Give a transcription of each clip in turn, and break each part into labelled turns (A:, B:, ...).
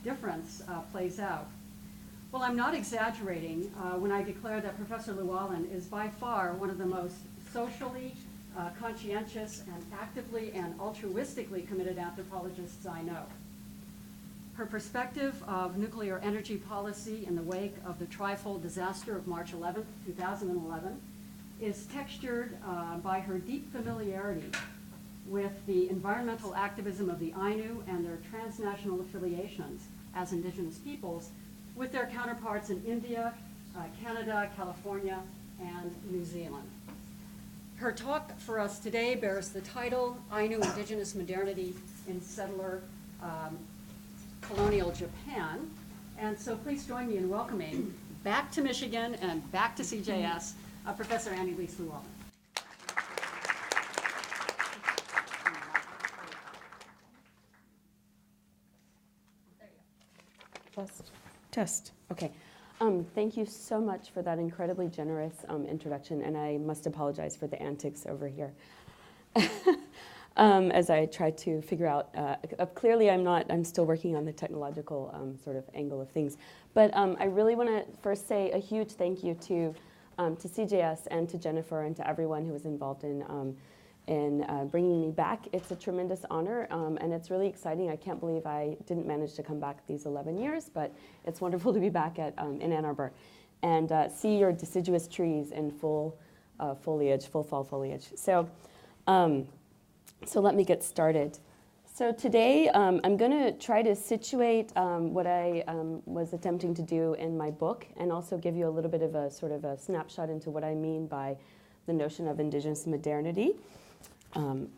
A: difference plays out. Well, I'm not exaggerating when I declare that Professor Lewallen is by far one of the most socially conscientious and actively and altruistically committed anthropologists I know. Her perspective of nuclear energy policy in the wake of the trifold disaster of March 11, 2011, is textured by her deep familiarity with the environmental activism of the Ainu and their transnational affiliations as indigenous peoples with their counterparts in India, Canada, California, and New Zealand. Her talk for us today bears the title, Ainu Indigenous Modernity in Settler Colonial Japan. And so please join me in welcoming back to Michigan and back to CJS, Professor ann-elise Lewallen.
B: Test. Okay. Thank you so much for that incredibly generous introduction, and I must apologize for the antics over here. As I try to figure out, clearly I'm still working on the technological sort of angle of things. But I really want to first say a huge thank you to CJS and to Jennifer and to everyone who was involved in bringing me back. It's a tremendous honor, and it's really exciting. I can't believe I didn't manage to come back these 11 years, but it's wonderful to be back in Ann Arbor and see your deciduous trees in full foliage, full fall foliage. So let me get started. So today I'm going to try to situate what I was attempting to do in my book and also give you a little bit of a sort of a snapshot into what I mean by the notion of indigenous modernity. So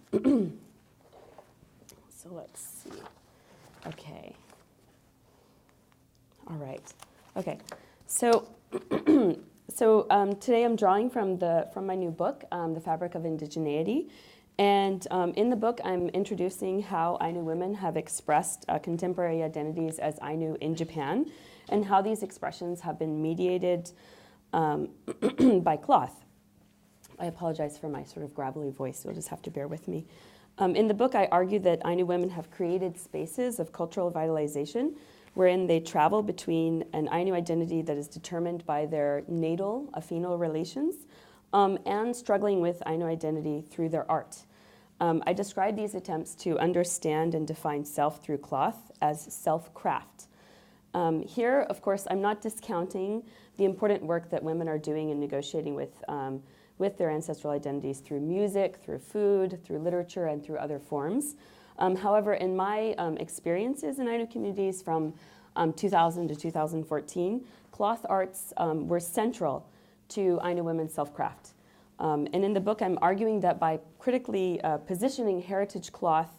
B: let's see. Okay. All right. Okay. So today I'm drawing from my new book, The Fabric of Indigeneity. And in the book, I'm introducing how Ainu women have expressed contemporary identities as Ainu in Japan, and how these expressions have been mediated by cloth. I apologize for my sort of gravelly voice, so you'll just have to bear with me. In the book, I argue that Ainu women have created spaces of cultural vitalization wherein they travel between an Ainu identity that is determined by their natal, affinal relations, and struggling with Ainu identity through their art. I describe these attempts to understand and define self through cloth as self-craft. Here, of course, I'm not discounting the important work that women are doing in negotiating with their ancestral identities through music, through food, through literature, and through other forms. However, in my experiences in Ainu communities from 2000 to 2014, cloth arts were central to Ainu women's self-craft. And in the book, I'm arguing that by critically positioning heritage cloth,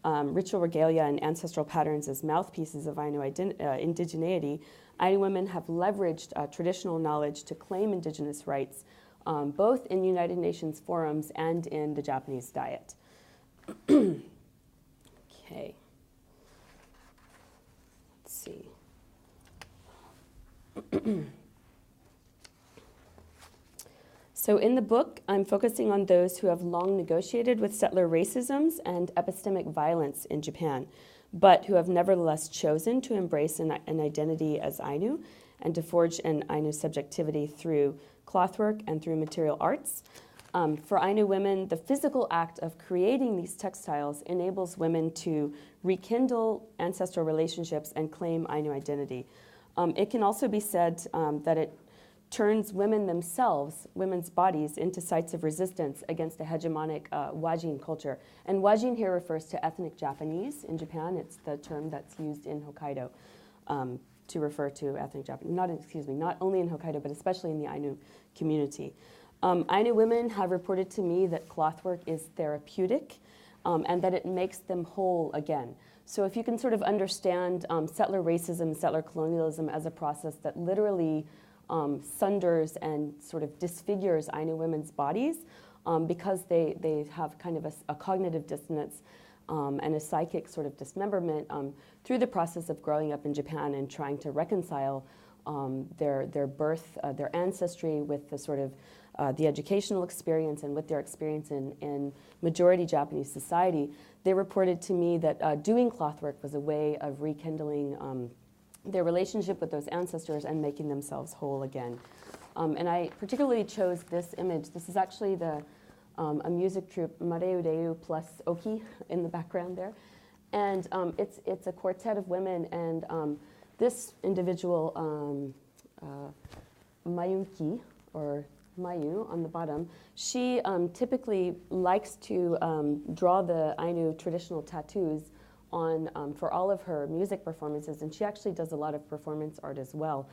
B: ritual regalia, and ancestral patterns as mouthpieces of Ainu indigeneity, Ainu women have leveraged traditional knowledge to claim indigenous rights, both in United Nations forums and in the Japanese diet. Okay. Let's see. So in the book, I'm focusing on those who have long negotiated with settler racisms and epistemic violence in Japan, but who have nevertheless chosen to embrace an identity as Ainu and to forge an Ainu subjectivity through clothwork and through material arts. For Ainu women, the physical act of creating these textiles enables women to rekindle ancestral relationships and claim Ainu identity. It can also be said that it turns women themselves, women's bodies, into sites of resistance against a hegemonic wajin culture. And wajin here refers to ethnic Japanese in Japan. It's the term that's used in Hokkaido to refer to ethnic Japanese, not only in Hokkaido, but especially in the Ainu community. Ainu women have reported to me that clothwork is therapeutic and that it makes them whole again. So if you can sort of understand settler racism, settler colonialism as a process that literally sunders and sort of disfigures Ainu women's bodies because they have kind of a cognitive dissonance and a psychic sort of dismemberment through the process of growing up in Japan and trying to reconcile their birth, their ancestry with the sort of the educational experience and with their experience in majority Japanese society, they reported to me that doing clothwork was a way of rekindling their relationship with those ancestors and making themselves whole again. And I particularly chose this image. This is actually a music troupe, Mareureu plus Oki in the background there. And it's a quartet of women, and this individual, Mayuki, or Mayu on the bottom, she typically likes to draw the Ainu traditional tattoos on for all of her music performances, and she actually does a lot of performance art as well.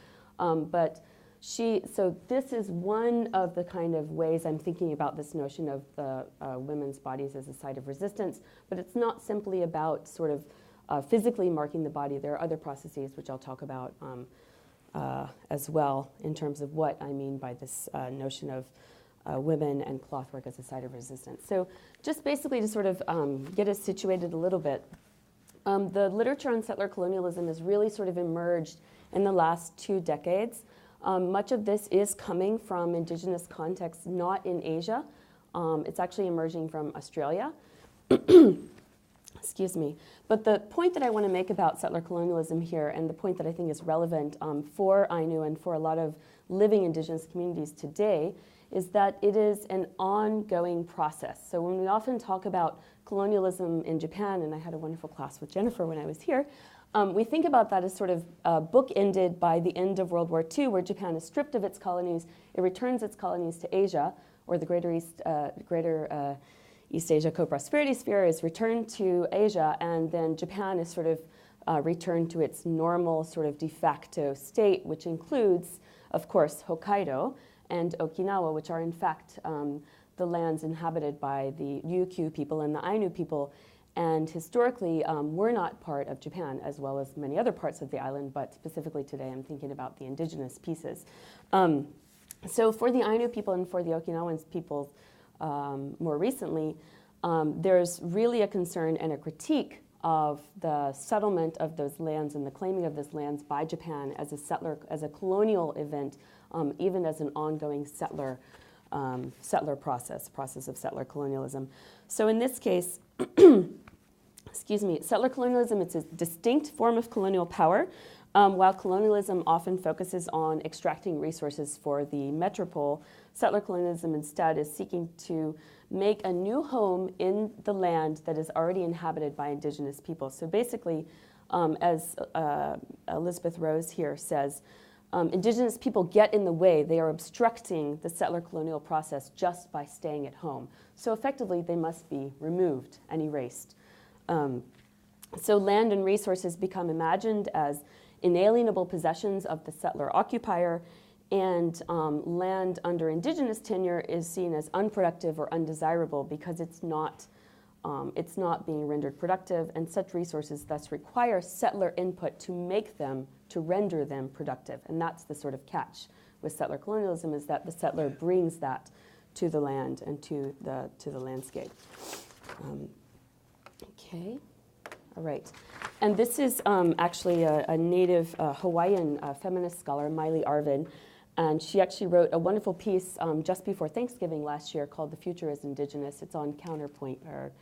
B: So this is one of the kind of ways I'm thinking about this notion of the women's bodies as a site of resistance, but it's not simply about sort of physically marking the body. There are other processes which I'll talk about as well in terms of what I mean by this notion of women and clothwork as a site of resistance. So just basically to sort of get us situated a little bit, the literature on settler colonialism has really sort of emerged in the last 2 decades. Much of this is coming from indigenous contexts, not in Asia. It's actually emerging from Australia. Excuse me. But the point that I want to make about settler colonialism here, and the point that I think is relevant for Ainu and for a lot of living indigenous communities today, is that it is an ongoing process. So when we often talk about colonialism in Japan, and I had a wonderful class with Jennifer when I was here, we think about that as sort of bookended by the end of World War II, where Japan is stripped of its colonies. It returns its colonies to Asia, or the Greater East Asia Co-Prosperity Sphere is returned to Asia, and then Japan is sort of returned to its normal sort of de facto state, which includes, of course, Hokkaido and Okinawa, which are in fact the lands inhabited by the Ryukyu people and the Ainu people. And historically, were not part of Japan, as well as many other parts of the island, but specifically today I'm thinking about the indigenous pieces. So for the Ainu people and for the Okinawan people more recently, there's really a concern and a critique of the settlement of those lands and the claiming of those lands by Japan as a colonial event, even as an ongoing settler process of settler colonialism. So in this case, excuse me, settler colonialism, it's a distinct form of colonial power, while colonialism often focuses on extracting resources for the metropole. Settler colonialism instead is seeking to make a new home in the land that is already inhabited by indigenous people. So basically, as Elizabeth Rose here says, indigenous people get in the way. They are obstructing the settler colonial process just by staying at home. So effectively, they must be removed and erased. So land and resources become imagined as inalienable possessions of the settler occupier, and land under indigenous tenure is seen as unproductive or undesirable because it's not being rendered productive, and such resources thus require settler input to render them productive. And that's the sort of catch with settler colonialism, is that the settler brings that to the land and to the landscape. Okay, all right. And this is actually a native Hawaiian feminist scholar, Miley Arvin, and she actually wrote a wonderful piece just before Thanksgiving last year called "The Future is Indigenous." It's on Counterpoint, or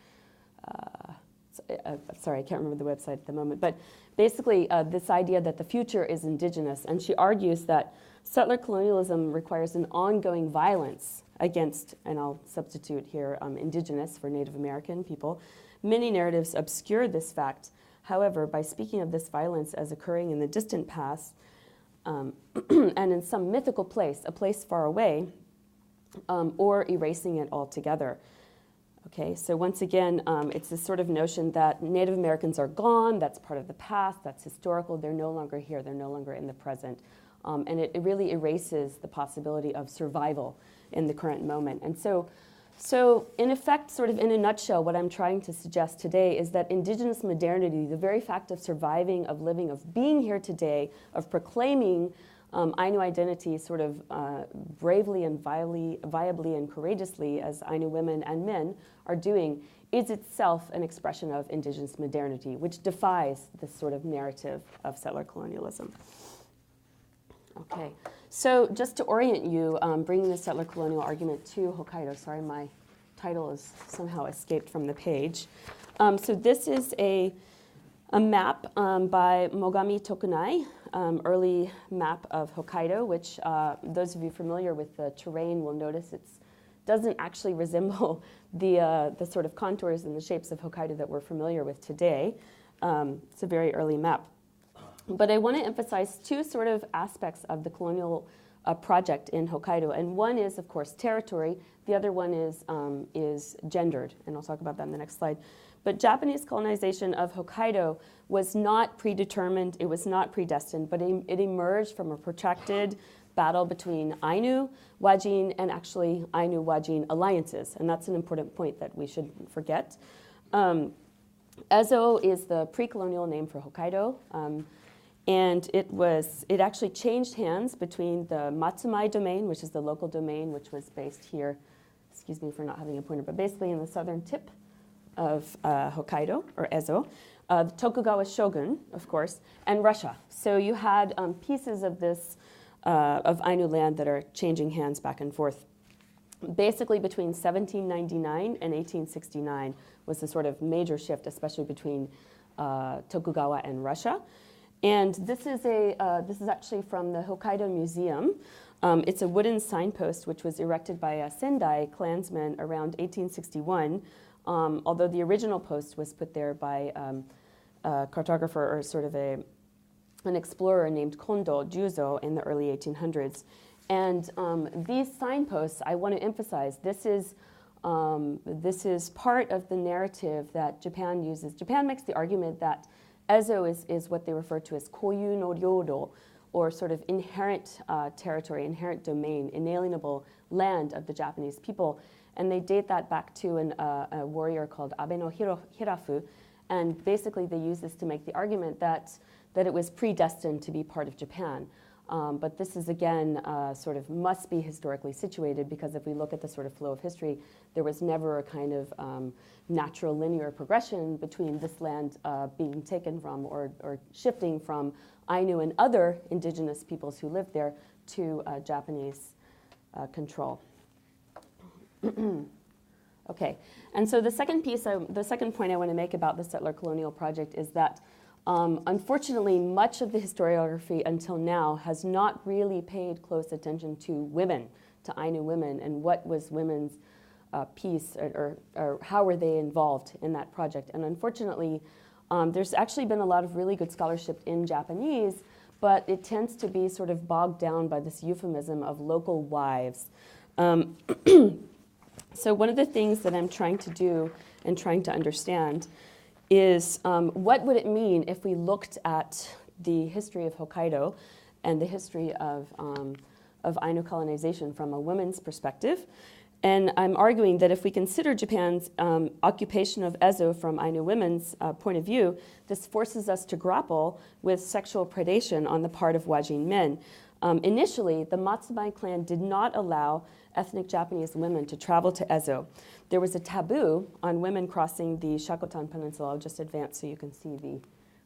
B: sorry, I can't remember the website at the moment, but basically this idea that the future is indigenous, and she argues that settler colonialism requires an ongoing violence against, and I'll substitute here indigenous for Native American people. Many narratives obscure this fact. However, by speaking of this violence as occurring in the distant past and in some mythical place, a place far away, or erasing it altogether. Okay, so once again, it's this sort of notion that Native Americans are gone, that's part of the past, that's historical, they're no longer here, they're no longer in the present. And it really erases the possibility of survival in the current moment. And so in effect, sort of in a nutshell, what I'm trying to suggest today is that indigenous modernity, the very fact of surviving, of living, of being here today, of proclaiming Ainu identity sort of bravely and viably and courageously, as Ainu women and men are doing, is itself an expression of indigenous modernity, which defies this sort of narrative of settler colonialism. Okay, so just to orient you, bringing the settler colonial argument to Hokkaido. Sorry, my title has somehow escaped from the page. So this is a map by Mogami Tokunai, early map of Hokkaido, which those of you familiar with the terrain will notice it doesn't actually resemble the sort of contours and the shapes of Hokkaido that we're familiar with today. It's a very early map. But I want to emphasize two sort of aspects of the colonial project in Hokkaido. And one is, of course, territory. The other one is gendered, and I'll talk about that in the next slide. But Japanese colonization of Hokkaido was not predetermined, it was not predestined, but it emerged from a protracted battle between Ainu, Wajin, and actually Ainu-Wajin alliances. And that's an important point that we shouldn't forget. Ezo is the pre-colonial name for Hokkaido. And it actually changed hands between the Matsumai domain, which is the local domain, which was based here, excuse me for not having a pointer, but basically in the southern tip of Hokkaido, or Ezo, the Tokugawa shogun, of course, and Russia. So you had pieces of this, of Ainu land that are changing hands back and forth. Basically between 1799 and 1869 was the sort of major shift, especially between Tokugawa and Russia. And this is actually from the Hokkaido Museum. It's a wooden signpost which was erected by a Sendai clansman around 1861, although the original post was put there by a cartographer or sort of an explorer named Kondo Juzo in the early 1800s. And these signposts, I want to emphasize, this is part of the narrative that Japan uses. Japan makes the argument that Ezo is what they refer to as koyu no ryodo, or sort of inherent territory, inherent domain, inalienable land of the Japanese people. And they date that back to a warrior called Abe no Hirafu. And basically they use this to make the argument that it was predestined to be part of Japan. But this is, again, sort of must be historically situated, because if we look at the sort of flow of history, there was never a kind of natural linear progression between this land being taken from or shifting from Ainu and other indigenous peoples who lived there to Japanese control. Okay, and so the second point I want to make about the settler colonial project is that unfortunately, much of the historiography until now has not really paid close attention to women, to Ainu women, and what was women's piece, or how were they involved in that project. And unfortunately, there's actually been a lot of really good scholarship in Japanese, but it tends to be sort of bogged down by this euphemism of local wives. So one of the things that I'm trying to do and trying to understand is what would it mean if we looked at the history of Hokkaido and the history of Ainu colonization from a women's perspective. And I'm arguing that if we consider Japan's occupation of Ezo from Ainu women's point of view, this forces us to grapple with sexual predation on the part of Wajin men. Initially, the Matsumai clan did not allow ethnic Japanese women to travel to Ezo. There was a taboo on women crossing the Shakotan Peninsula. I'll just advance so you can see the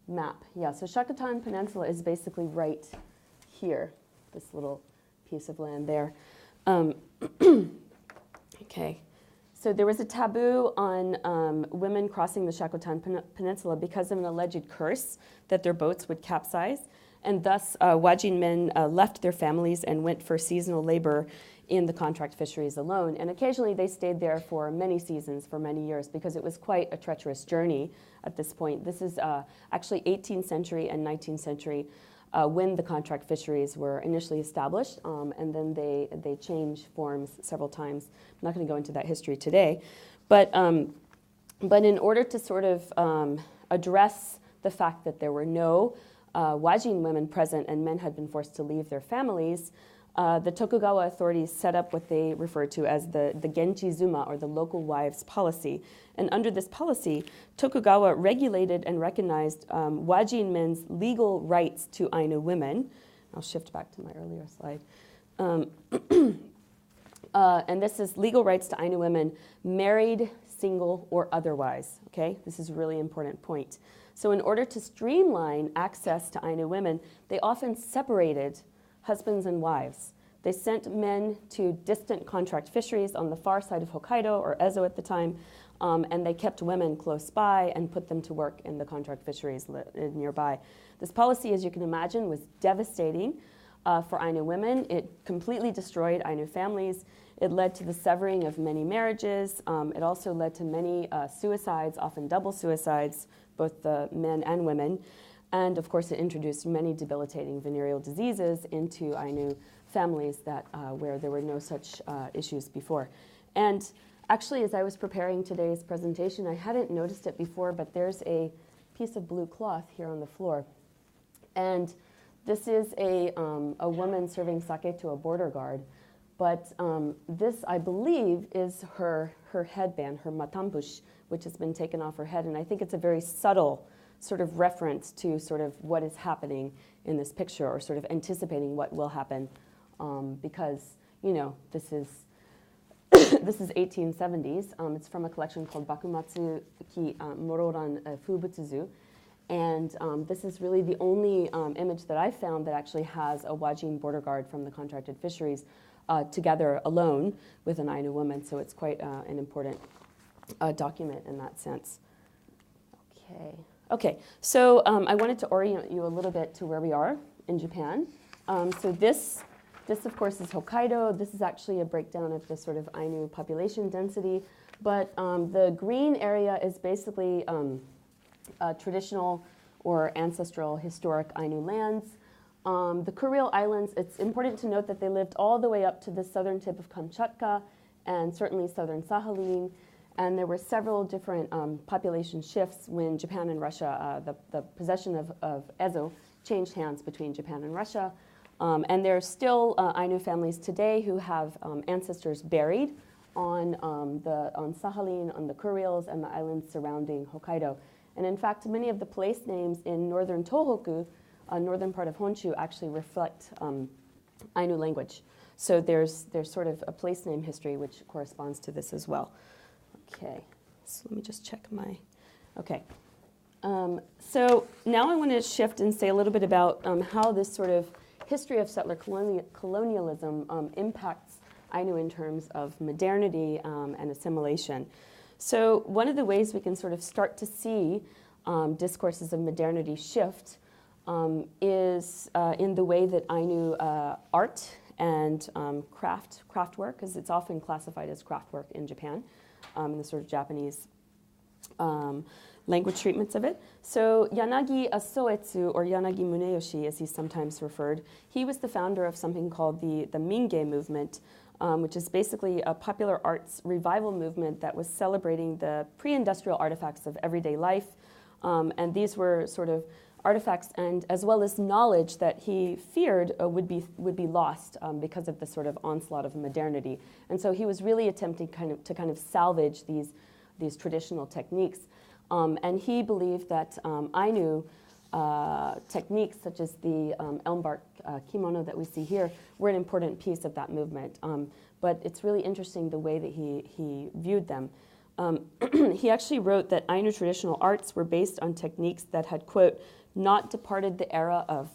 B: map. Yeah, so Shakotan Peninsula is basically right here, this little piece of land there. Okay, so there was a taboo on women crossing the Shakotan Peninsula because of an alleged curse that their boats would capsize. And thus, Wajin men left their families and went for seasonal labor in the contract fisheries alone. And occasionally they stayed there for many seasons, for many years, because it was quite a treacherous journey at this point. This is actually 18th century and 19th century when the contract fisheries were initially established, and then they changed forms several times. I'm not going to go into that history today. But in order to sort of address the fact that there were no Wajin women present and men had been forced to leave their families, the Tokugawa authorities set up what they referred to as the Genchizuma, or the local wives policy. And under this policy, Tokugawa regulated and recognized Wajin men's legal rights to Ainu women. I'll shift back to my earlier slide. And this is legal rights to Ainu women, married, single, or otherwise. Okay, this is a really important point. So in order to streamline access to Ainu women, they often separated husbands and wives. They sent men to distant contract fisheries on the far side of Hokkaido, or Ezo at the time, and they kept women close by and put them to work in the contract fisheries nearby. This policy, as you can imagine, was devastating for Ainu women. It completely destroyed Ainu families. It led to the severing of many marriages. It also led to many suicides, often double suicides, both the men and women. And of course, it introduced many debilitating venereal diseases into Ainu families that where there were no such issues before. And actually, as I was preparing today's presentation, I hadn't noticed it before, but there's a piece of blue cloth here on the floor. And this is a woman serving sake to a border guard. But this, I believe, is her headband, her matambush, which has been taken off her head. And I think it's a very subtle sort of reference to sort of what is happening in this picture, or sort of anticipating what will happen. Because, you know, this is 1870s. It's from a collection called Bakumatsu ki Mororan Fubutsuzu. And this is really the only image that I found that actually has a Wajin border guard from the contracted fisheries together alone with an Ainu woman. So it's quite an important document in that sense. Okay, so I wanted to orient you a little bit to where we are in Japan. So this, of course, is Hokkaido. This is actually a breakdown of the sort of Ainu population density. But the green area is basically traditional or ancestral historic Ainu lands. The Kuril Islands, it's important to note that they lived all the way up to the southern tip of Kamchatka and certainly southern Sakhalin. And there were several different population shifts when Japan and Russia, the possession of Ezo, changed hands between Japan and Russia. And there are still Ainu families today who have ancestors buried on Sakhalin, on the Kurils, and the islands surrounding Hokkaido. And in fact, many of the place names in northern Tohoku, northern part of Honshu, actually reflect Ainu language. So there's sort of a place name history which corresponds to this as well. Okay, so let me just check my, okay. So now I want to shift and say a little bit about how this sort of history of settler colonialism impacts Ainu in terms of modernity and assimilation. So one of the ways we can sort of start to see discourses of modernity shift is in the way that Ainu art and craft work, because it's often classified as craft work in Japan, in the sort of Japanese language treatments of it. So Yanagi Asoetsu, or Yanagi Muneyoshi as he's sometimes referred, he was the founder of something called the Minge movement, which is basically a popular arts revival movement that was celebrating the pre-industrial artifacts of everyday life. And these were sort of artifacts and as well as knowledge that he feared would be lost because of the sort of onslaught of modernity. And so he was really attempting to kind of salvage these traditional techniques. And he believed that Ainu techniques such as the elm bark kimono that we see here were an important piece of that movement. But it's really interesting the way that he viewed them. He actually wrote that Ainu traditional arts were based on techniques that had, quote, not departed the era of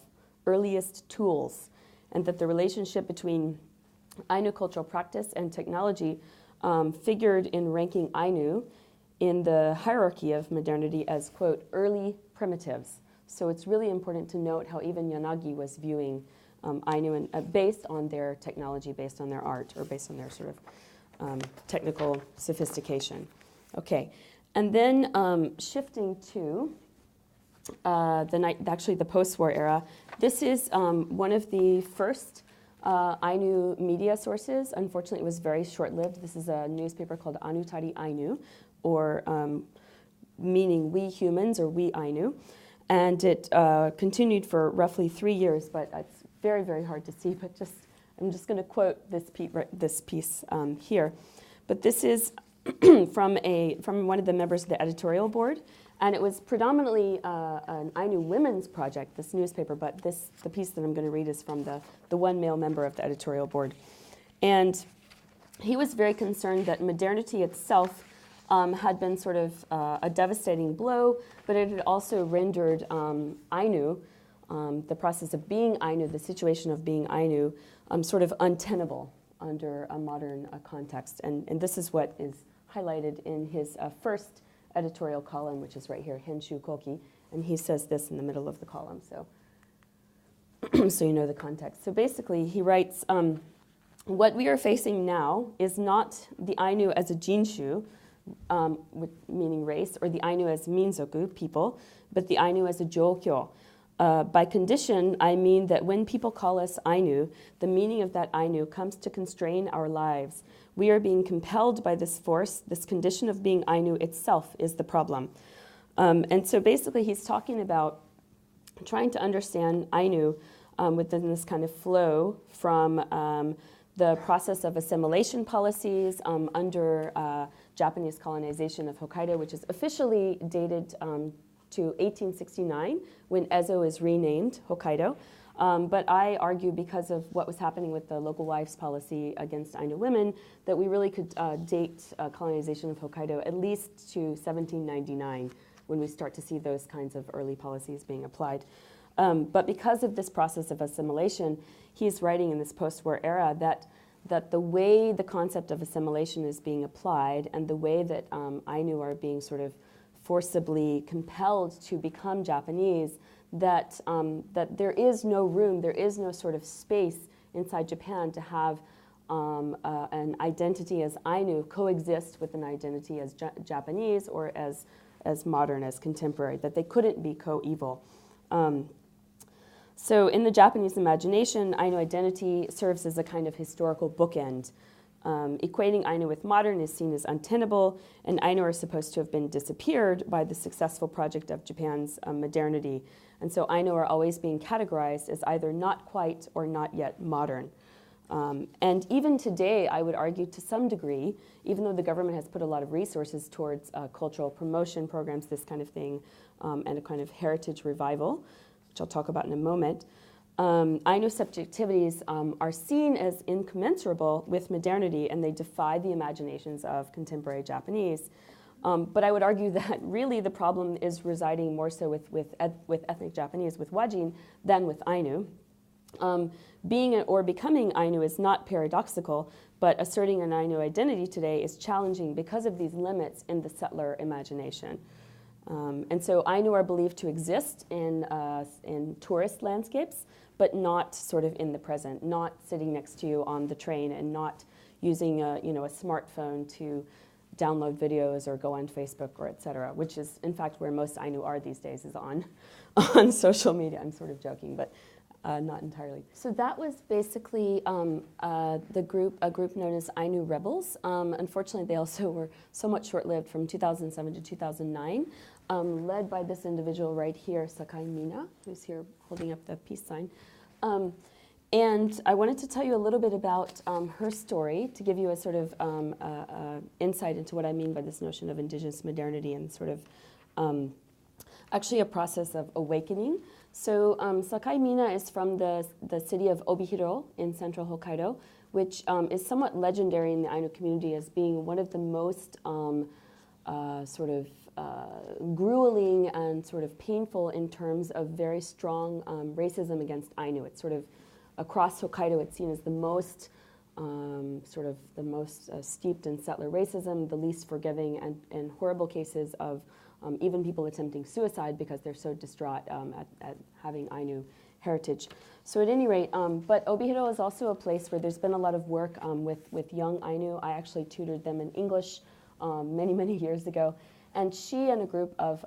B: earliest tools, and that the relationship between Ainu cultural practice and technology figured in ranking Ainu in the hierarchy of modernity as, quote, early primitives. So it's really important to note how even Yanagi was viewing Ainu based on their technology, based on their art, or based on their sort of technical sophistication. Okay, and then shifting to the post-war era. This is one of the first Ainu media sources. Unfortunately, it was very short-lived. This is a newspaper called Anutari Ainu, or meaning we humans, or we Ainu. And it continued for roughly 3 years, but it's very, very hard to see. But I'm just going to quote this piece here. But this is from one of the members of the editorial board. And it was predominantly an Ainu women's project, this newspaper, but the piece that I'm going to read is from the one male member of the editorial board. And he was very concerned that modernity itself had been sort of a devastating blow, but it had also rendered Ainu the process of being Ainu, the situation of being Ainu, sort of untenable under a modern context. And this is what is highlighted in his first editorial column, which is right here, Henshu Koki. And he says this in the middle of the column, so, so you know the context. So basically, he writes, what we are facing now is not the Ainu as a jinshu, meaning race, or the Ainu as minzoku, people, but the Ainu as a jōkyō. By condition, I mean that when people call us Ainu, the meaning of that Ainu comes to constrain our lives. We are being compelled by this force. This condition of being Ainu itself is the problem. And so basically he's talking about trying to understand Ainu within this kind of flow from the process of assimilation policies under Japanese colonization of Hokkaido, which is officially dated to 1869, when Ezo is renamed Hokkaido. But I argue, because of what was happening with the local wives policy against Ainu women, that we really could date colonization of Hokkaido at least to 1799, when we start to see those kinds of early policies being applied. But because of this process of assimilation, he's writing in this post-war era that the way the concept of assimilation is being applied and the way that Ainu are being sort of forcibly compelled to become Japanese, that there is no room, there is no sort of space inside Japan to have an identity as Ainu coexist with an identity as Japanese or as modern, as contemporary, that they couldn't be co-equal. So in the Japanese imagination, Ainu identity serves as a kind of historical bookend. Equating Ainu with modern is seen as untenable, and Ainu are supposed to have been disappeared by the successful project of Japan's modernity. And so Ainu are always being categorized as either not quite or not yet modern. And even today, I would argue to some degree, even though the government has put a lot of resources towards cultural promotion programs, this kind of thing, and a kind of heritage revival, which I'll talk about in a moment, Ainu subjectivities are seen as incommensurable with modernity, and they defy the imaginations of contemporary Japanese. But I would argue that really the problem is residing more so with ethnic Japanese, with Wajin, than with Ainu. Being or becoming Ainu is not paradoxical, but asserting an Ainu identity today is challenging because of these limits in the settler imagination. And so Ainu are believed to exist in tourist landscapes, but not sort of in the present, not sitting next to you on the train and not using a smartphone to download videos or go on Facebook or et cetera, which is in fact where most Ainu are these days, is on social media. I'm sort of joking, but not entirely. So that was basically a group known as Ainu Rebels. Unfortunately, they also were somewhat short-lived from 2007 to 2009, led by this individual right here, Sakai Mina, who's here holding up the peace sign. And I wanted to tell you a little bit about her story to give you a sort of insight into what I mean by this notion of indigenous modernity and sort of actually a process of awakening. So Sakai Mina is from the city of Obihiro in central Hokkaido, which is somewhat legendary in the Ainu community as being one of the most grueling and sort of painful in terms of very strong racism against Ainu. It's sort of across Hokkaido, it's seen as the most steeped in settler racism, the least forgiving, and horrible cases of even people attempting suicide because they're so distraught at having Ainu heritage. So at any rate, but Obihiro is also a place where there's been a lot of work with young Ainu. I actually tutored them in English many, many years ago. And she and a group of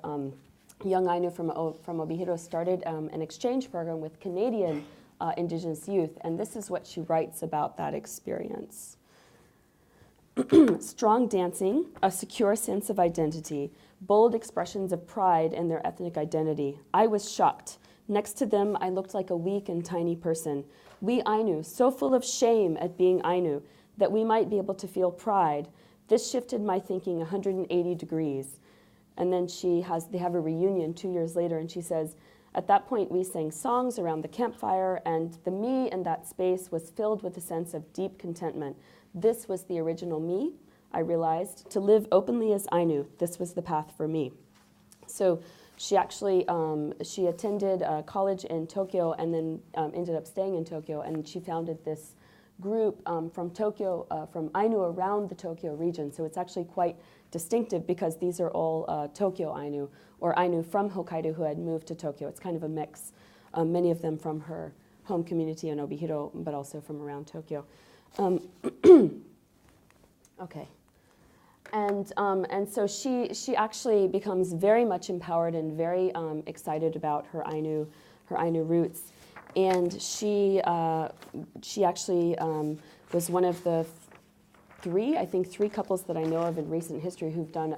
B: young Ainu from Obihiro started an exchange program with Canadian Indigenous youth. And this is what she writes about that experience. Strong dancing, a secure sense of identity, bold expressions of pride in their ethnic identity. I was shocked. Next to them, I looked like a weak and tiny person. We Ainu, so full of shame at being Ainu, that we might be able to feel pride. This shifted my thinking 180 degrees. And then they have a reunion 2 years later, and she says, at that point, we sang songs around the campfire, and the me in that space was filled with a sense of deep contentment. This was the original me, I realized. To live openly as Ainu, this was the path for me. So She actually she attended college in Tokyo and then ended up staying in Tokyo, and she founded this group from Tokyo, from Ainu around the Tokyo region. So it's actually quite distinctive because these are all Tokyo Ainu, or Ainu from Hokkaido who had moved to Tokyo. It's kind of a mix, many of them from her home community in Obihiro, but also from around Tokyo. Okay. And so she actually becomes very much empowered and very excited about her Ainu roots. And she actually was one of the three couples that I know of in recent history who've done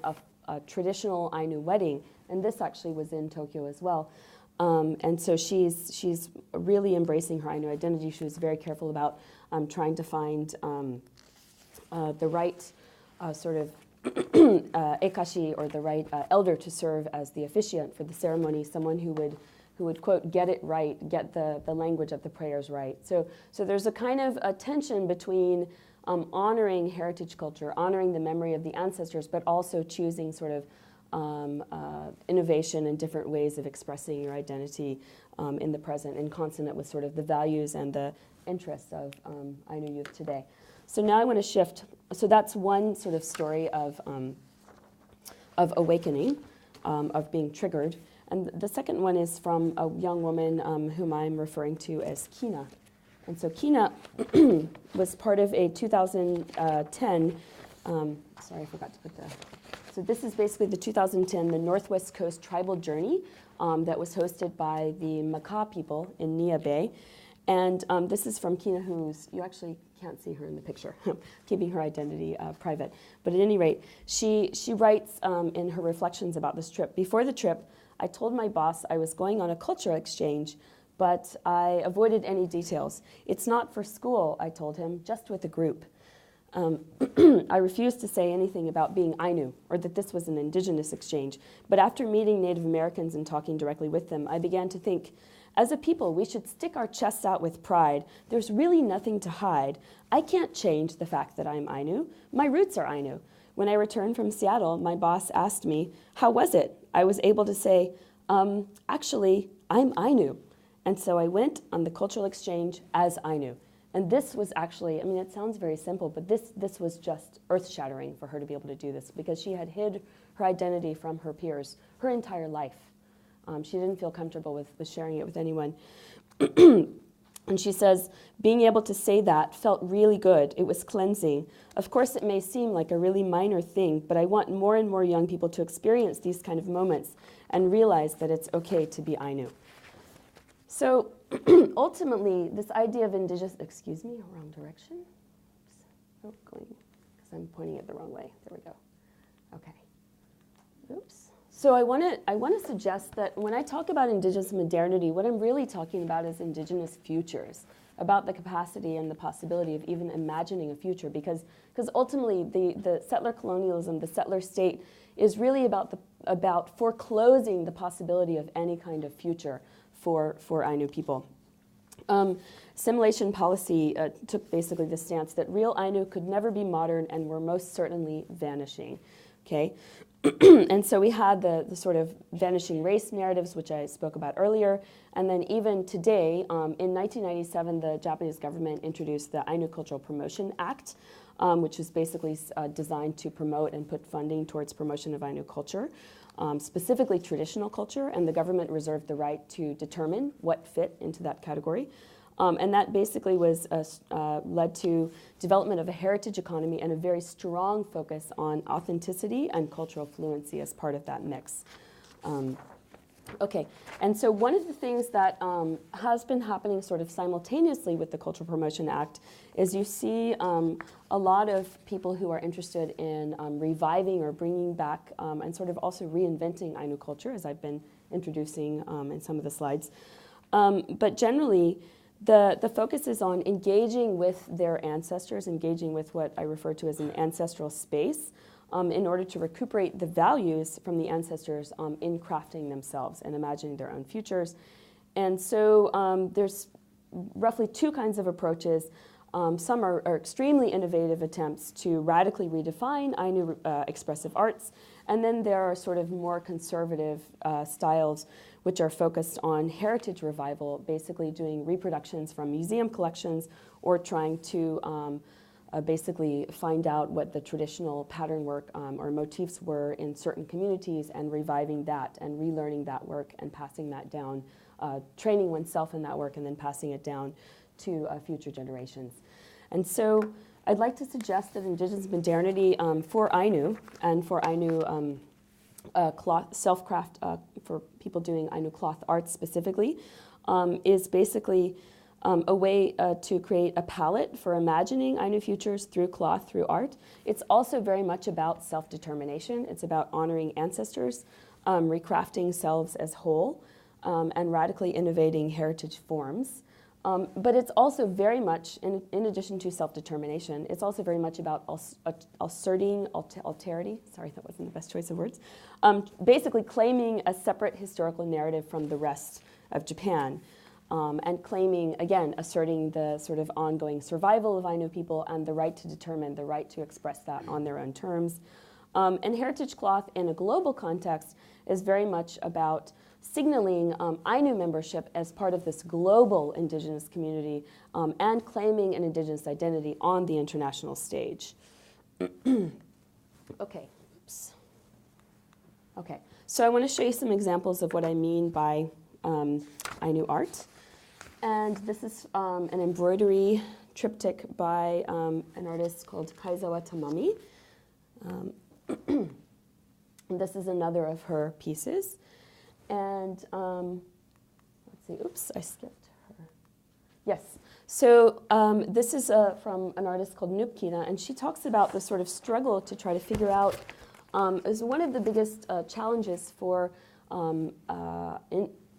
B: a traditional Ainu wedding, and this actually was in Tokyo as well. And so she's really embracing her Ainu identity. She was very careful about trying to find the right sort of ekashi, or the right elder to serve as the officiant for the ceremony, someone who would quote, get it right, get the language of the prayers right. So there's a kind of a tension between honoring heritage culture, honoring the memory of the ancestors, but also choosing sort of innovation and different ways of expressing your identity in the present, in consonant with sort of the values and the interests of Ainu youth today. So now I want to shift. So that's one sort of story of awakening, of being triggered. And the second one is from a young woman whom I'm referring to as Kina. And so Kina was part of a 2010, sorry, I forgot to put the, so this is basically the 2010, the Northwest Coast Tribal Journey that was hosted by the Maka people in Nia Bay. And this is from Kina, who's, you actually can't see her in the picture, keeping her identity private. But at any rate, she writes in her reflections about this trip, before the trip, I told my boss I was going on a cultural exchange, but I avoided any details. It's not for school, I told him, just with a group. I refused to say anything about being Ainu, or that this was an indigenous exchange. But after meeting Native Americans and talking directly with them, I began to think, as a people, we should stick our chests out with pride. There's really nothing to hide. I can't change the fact that I'm Ainu. My roots are Ainu. When I returned from Seattle, my boss asked me, how was it? I was able to say, actually, I'm Ainu. And so I went on the cultural exchange as Ainu. And this was actually, I mean, it sounds very simple, but this was just earth-shattering for her to be able to do this, because she had hid her identity from her peers her entire life. She didn't feel comfortable with sharing it with anyone. And she says, being able to say that felt really good. It was cleansing. Of course, it may seem like a really minor thing, but I want more and more young people to experience these kind of moments and realize that it's okay to be Ainu. So ultimately, this idea of indigenous, excuse me, wrong direction. Oops. Oh, going, because I'm pointing it the wrong way. There we go. Okay. Oops. So I want to suggest that when I talk about indigenous modernity, what I'm really talking about is indigenous futures, about the capacity and the possibility of even imagining a future, because ultimately the settler colonialism, the settler state, is really about foreclosing the possibility of any kind of future for Ainu people. Simulation policy took basically the stance that real Ainu could never be modern and were most certainly vanishing. Okay. And so we had the sort of vanishing race narratives, which I spoke about earlier. And then even today, in 1997, the Japanese government introduced the Ainu Cultural Promotion Act, which is basically designed to promote and put funding towards promotion of Ainu culture, specifically traditional culture. And the government reserved the right to determine what fit into that category. And that basically was led to development of a heritage economy and a very strong focus on authenticity and cultural fluency as part of that mix. Okay, and so one of the things that has been happening sort of simultaneously with the Cultural Promotion Act is you see a lot of people who are interested in reviving or bringing back and sort of also reinventing Ainu culture, as I've been introducing in some of the slides. But generally, the focus is on engaging with their ancestors, engaging with what I refer to as an ancestral space, in order to recuperate the values from the ancestors in crafting themselves and imagining their own futures. And so there's roughly two kinds of approaches. Some are extremely innovative attempts to radically redefine Ainu expressive arts. And then there are sort of more conservative styles which are focused on heritage revival, basically doing reproductions from museum collections or trying to basically find out what the traditional pattern work or motifs were in certain communities and reviving that and relearning that work and passing that down, training oneself in that work and then passing it down to future generations. And so I'd like to suggest that Indigenous modernity for Ainu and for Ainu cloth, self-craft, for people doing Ainu cloth arts specifically, is basically a way to create a palette for imagining Ainu futures through cloth, through art. It's also very much about self-determination. It's about honoring ancestors, recrafting selves as whole, and radically innovating heritage forms. But it's also very much, in addition to self-determination, it's also very much about asserting alterity. Sorry, that wasn't the best choice of words. Basically claiming a separate historical narrative from the rest of Japan. And claiming, again, asserting the sort of ongoing survival of Ainu people and the right to determine, the right to express that on their own terms. And heritage cloth in a global context is very much about signaling Ainu membership as part of this global indigenous community and claiming an indigenous identity on the international stage. Okay. Oops. Okay, so I want to show you some examples of what I mean by Ainu art. And this is an embroidery triptych by an artist called Kaizawa Tamami. This is another of her pieces. And let's see, oops, I skipped her. Yes, so this is from an artist called Nupkina, and she talks about the sort of struggle to try to figure out, is one of the biggest challenges for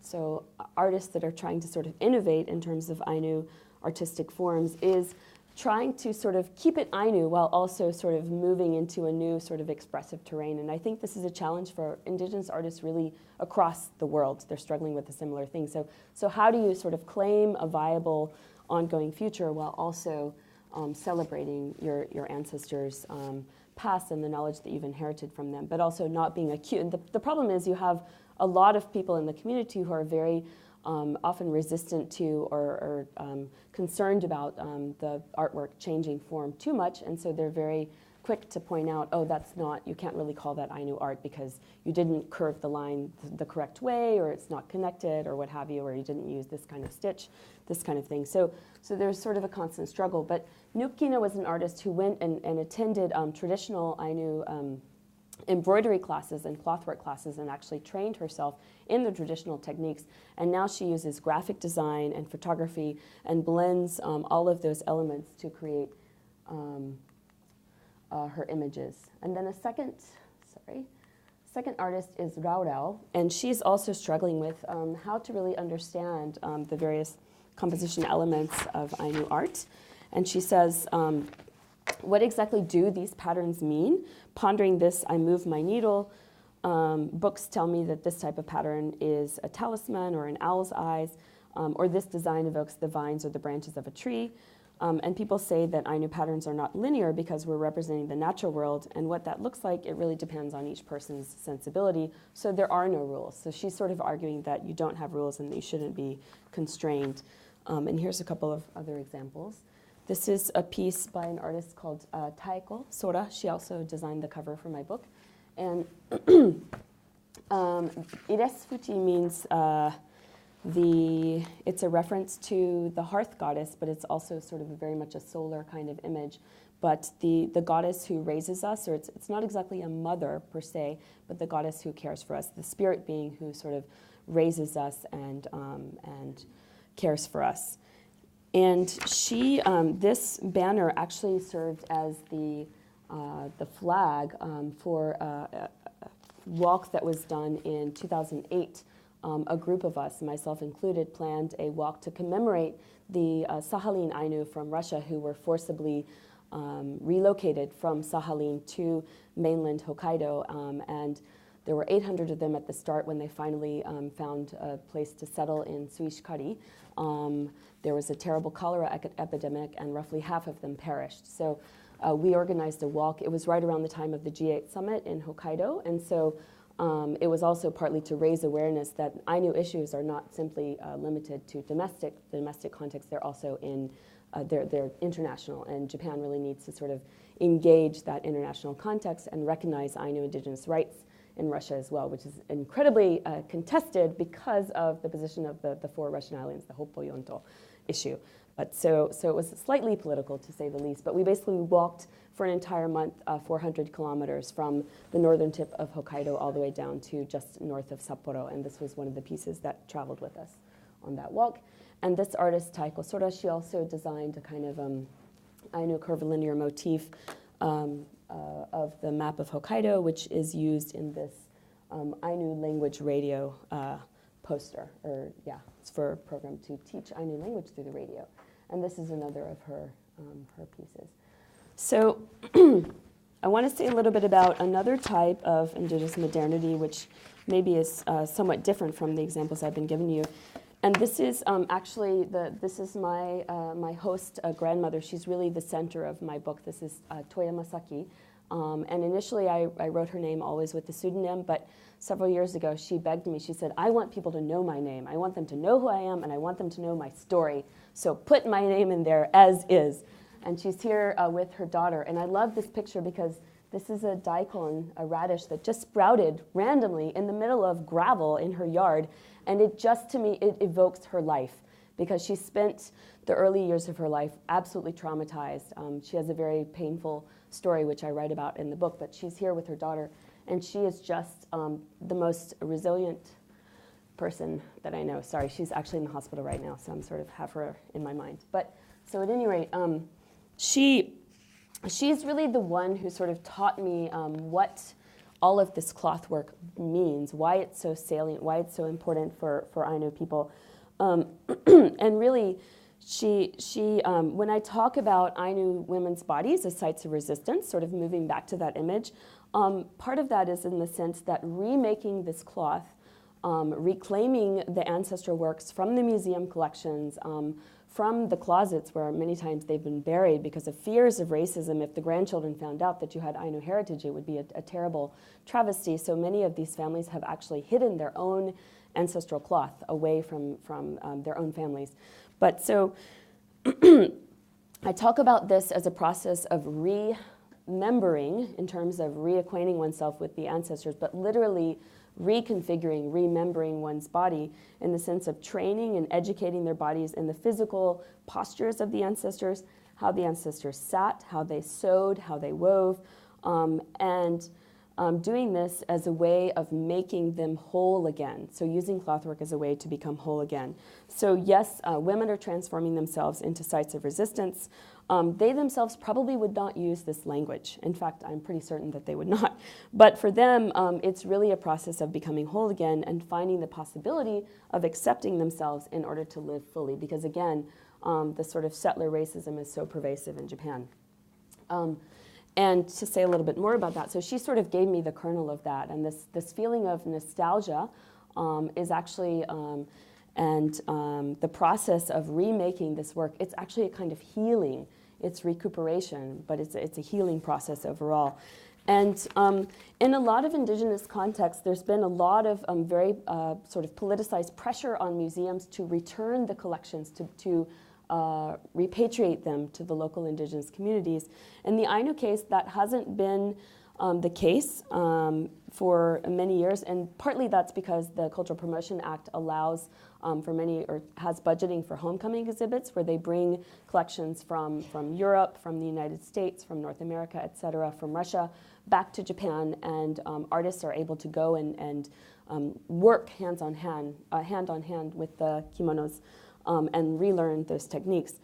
B: so artists that are trying to sort of innovate in terms of Ainu artistic forms is trying to sort of keep it Ainu while also sort of moving into a new sort of expressive terrain. And I think this is a challenge for indigenous artists really across the world. They're struggling with a similar thing. So how do you sort of claim a viable ongoing future while also celebrating your ancestors' past and the knowledge that you've inherited from them, but also not being acute. The problem is you have a lot of people in the community who are very often resistant to or concerned about the artwork changing form too much, and so they're very quick to point out, oh, that's not, you can't really call that Ainu art because you didn't curve the line the correct way, or it's not connected, or what have you, or you didn't use this kind of stitch, this kind of thing. So there's sort of a constant struggle. But Nupkina was an artist who went and attended traditional Ainu embroidery classes and clothwork classes and actually trained herself in the traditional techniques. And now she uses graphic design and photography and blends all of those elements to create her images. And then a second artist is Rao Rao, and she's also struggling with how to really understand the various composition elements of Ainu art. And she says, what exactly do these patterns mean? Pondering this, I move my needle. Books tell me that this type of pattern is a talisman or an owl's eyes, or this design evokes the vines or the branches of a tree. And people say that Ainu patterns are not linear because we're representing the natural world, and what that looks like, it really depends on each person's sensibility, so there are no rules. So she's sort of arguing that you don't have rules and that you shouldn't be constrained. And here's a couple of other examples. This is a piece by an artist called Tycho Soda. She also designed the cover for my book. And Iresfuchi means it's a reference to the hearth goddess, but it's also sort of very much a solar kind of image. But the goddess who raises us, or it's not exactly a mother per se, but the goddess who cares for us, the spirit being who sort of raises us and cares for us. And she, this banner actually served as the flag for a walk that was done in 2008. A group of us, myself included, planned a walk to commemorate the Sakhalin Ainu from Russia who were forcibly relocated from Sakhalin to mainland Hokkaido. And There were 800 of them at the start when they finally found a place to settle in Suishikari. There was a terrible cholera epidemic, and roughly half of them perished. So we organized a walk. It was right around the time of the G8 summit in Hokkaido, and so it was also partly to raise awareness that Ainu issues are not simply limited to the domestic context. They're also they're international, and Japan really needs to sort of engage that international context and recognize Ainu indigenous rights in Russia as well, which is incredibly contested because of the position of the four Russian islands, the Hoppo-yonto issue. But so it was slightly political, to say the least. But we basically walked for an entire month, 400 kilometers from the northern tip of Hokkaido all the way down to just north of Sapporo. And this was one of the pieces that traveled with us on that walk. And this artist, Tycho Soda, she also designed a kind of Ainu curvilinear motif of the map of Hokkaido, which is used in this Ainu language radio poster, it's for a program to teach Ainu language through the radio. And this is another of her pieces. So I want to say a little bit about another type of indigenous modernity, which maybe is somewhat different from the examples I've been giving you. And this is actually, this is my host grandmother. She's really the center of my book. This is Toyo Misaki. And initially I wrote her name always with the pseudonym, but several years ago she begged me, she said, I want people to know my name. I want them to know who I am, and I want them to know my story. So put my name in there as is. And she's here with her daughter. And I love this picture because this is a daikon, a radish that just sprouted randomly in the middle of gravel in her yard. And it just, to me, it evokes her life because she spent the early years of her life absolutely traumatized. She has a very painful story, which I write about in the book, but she's here with her daughter, and she is just the most resilient person that I know. Sorry, she's actually in the hospital right now, so I'm sort of have her in my mind. But so at any rate, she's really the one who sort of taught me what all of this clothwork means, why it's so salient, why it's so important for Ainu people. And really, she when I talk about Ainu women's bodies as sites of resistance, sort of moving back to that image, part of that is in the sense that remaking this cloth, reclaiming the ancestral works from the museum collections, from the closets where many times they've been buried because of fears of racism. If the grandchildren found out that you had Ainu heritage, it would be a terrible travesty. So many of these families have actually hidden their own ancestral cloth away from their own families. But so I talk about this as a process of remembering in terms of reacquainting oneself with the ancestors, but literally reconfiguring, remembering one's body in the sense of training and educating their bodies in the physical postures of the ancestors, how the ancestors sat, how they sewed, how they wove, and doing this as a way of making them whole again. So using clothwork as a way to become whole again. So yes, women are transforming themselves into sites of resistance. They themselves probably would not use this language. In fact, I'm pretty certain that they would not. But for them, it's really a process of becoming whole again and finding the possibility of accepting themselves in order to live fully. Because again, the sort of settler racism is so pervasive in Japan. And to say a little bit more about that, so she sort of gave me the kernel of that. And this feeling of nostalgia is actually, the process of remaking this work, it's actually a kind of healing. It's recuperation, but it's a healing process overall. And in a lot of indigenous contexts, there's been a lot of very sort of politicized pressure on museums to return the collections, to repatriate them to the local indigenous communities. In the Ainu case, that hasn't been the case for many years, and partly that's because the Cultural Promotion Act allows for many, or has budgeting for homecoming exhibits where they bring collections from Europe, from the United States, from North America, et cetera, from Russia, back to Japan, and artists are able to go and work hand on hand with the kimonos and relearn those techniques.